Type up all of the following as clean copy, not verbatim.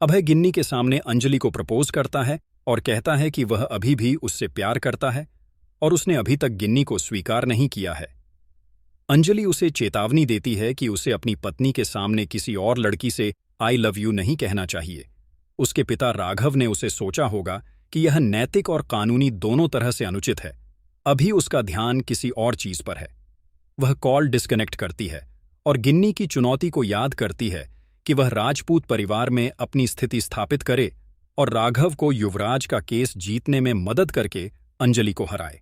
अभय गिन्नी के सामने अंजलि को प्रपोज करता है और कहता है कि वह अभी भी उससे प्यार करता है और उसने अभी तक गिन्नी को स्वीकार नहीं किया है। अंजलि उसे चेतावनी देती है कि उसे अपनी पत्नी के सामने किसी और लड़की से आई लव यू नहीं कहना चाहिए। उसके पिता राघव ने उसे सोचा होगा कि यह नैतिक और कानूनी दोनों तरह से अनुचित है। अभी उसका ध्यान किसी और चीज पर है। वह कॉल डिस्कनेक्ट करती है और गिन्नी की चुनौती को याद करती है कि वह राजपूत परिवार में अपनी स्थिति स्थापित करे और राघव को युवराज का केस जीतने में मदद करके अंजलि को हराए।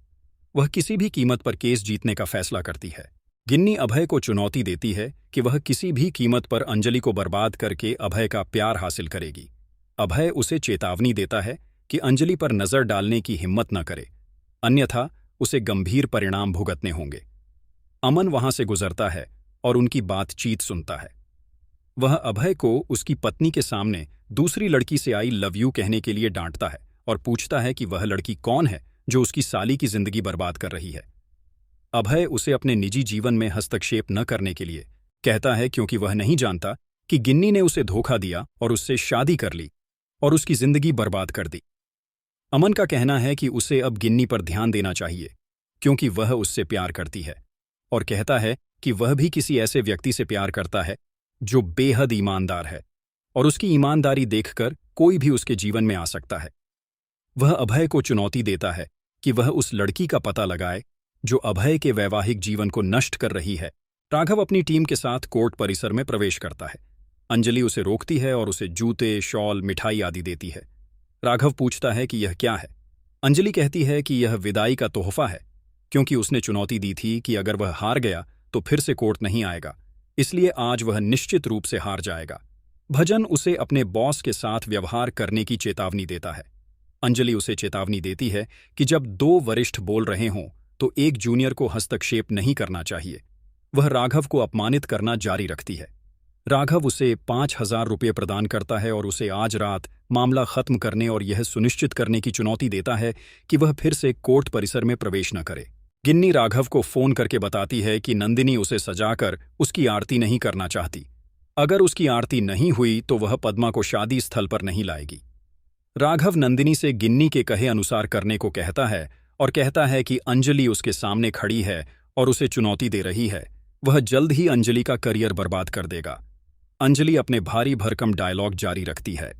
वह किसी भी कीमत पर केस जीतने का फैसला करती है। गिन्नी अभय को चुनौती देती है कि वह किसी भी कीमत पर अंजलि को बर्बाद करके अभय का प्यार हासिल करेगी। अभय उसे चेतावनी देता है कि अंजलि पर नजर डालने की हिम्मत न करे, अन्यथा उसे गंभीर परिणाम भुगतने होंगे। अमन वहां से गुजरता है और उनकी बातचीत सुनता है। वह अभय को उसकी पत्नी के सामने दूसरी लड़की से आई लव यू कहने के लिए डांटता है और पूछता है कि वह लड़की कौन है जो उसकी साली की जिंदगी बर्बाद कर रही है। अभय उसे अपने निजी जीवन में हस्तक्षेप न करने के लिए कहता है क्योंकि वह नहीं जानता कि गिन्नी ने उसे धोखा दिया और उससे शादी कर ली और उसकी जिंदगी बर्बाद कर दी। अमन का कहना है कि उसे अब गिन्नी पर ध्यान देना चाहिए क्योंकि वह उससे प्यार करती है और कहता है कि वह भी किसी ऐसे व्यक्ति से प्यार करता है जो बेहद ईमानदार है और उसकी ईमानदारी देखकर कोई भी उसके जीवन में आ सकता है। वह अभय को चुनौती देता है कि वह उस लड़की का पता लगाए जो अभय के वैवाहिक जीवन को नष्ट कर रही है। राघव अपनी टीम के साथ कोर्ट परिसर में प्रवेश करता है। अंजलि उसे रोकती है और उसे जूते, शॉल, मिठाई आदि देती है। राघव पूछता है कि यह क्या है। अंजलि कहती है कि यह विदाई का तोहफा है क्योंकि उसने चुनौती दी थी कि अगर वह हार गया तो फिर से कोर्ट नहीं आएगा, इसलिए आज वह निश्चित रूप से हार जाएगा। भजन उसे अपने बॉस के साथ व्यवहार करने की चेतावनी देता है। अंजलि उसे चेतावनी देती है कि जब दो वरिष्ठ बोल रहे हों तो एक जूनियर को हस्तक्षेप नहीं करना चाहिए। वह राघव को अपमानित करना जारी रखती है। राघव उसे 5,000 रुपये प्रदान करता है और उसे आज रात मामला खत्म करने और यह सुनिश्चित करने की चुनौती देता है कि वह फिर से कोर्ट परिसर में प्रवेश न करे। गिन्नी राघव को फोन करके बताती है कि नंदिनी उसे सजाकर उसकी आरती नहीं करना चाहती। अगर उसकी आरती नहीं हुई तो वह पद्मा को शादी स्थल पर नहीं लाएगी। राघव नंदिनी से गिन्नी के कहे अनुसार करने को कहता है और कहता है कि अंजलि उसके सामने खड़ी है और उसे चुनौती दे रही है। वह जल्द ही अंजलि का करियर बर्बाद कर देगा। अंजलि अपने भारी भरकम डायलॉग जारी रखती है।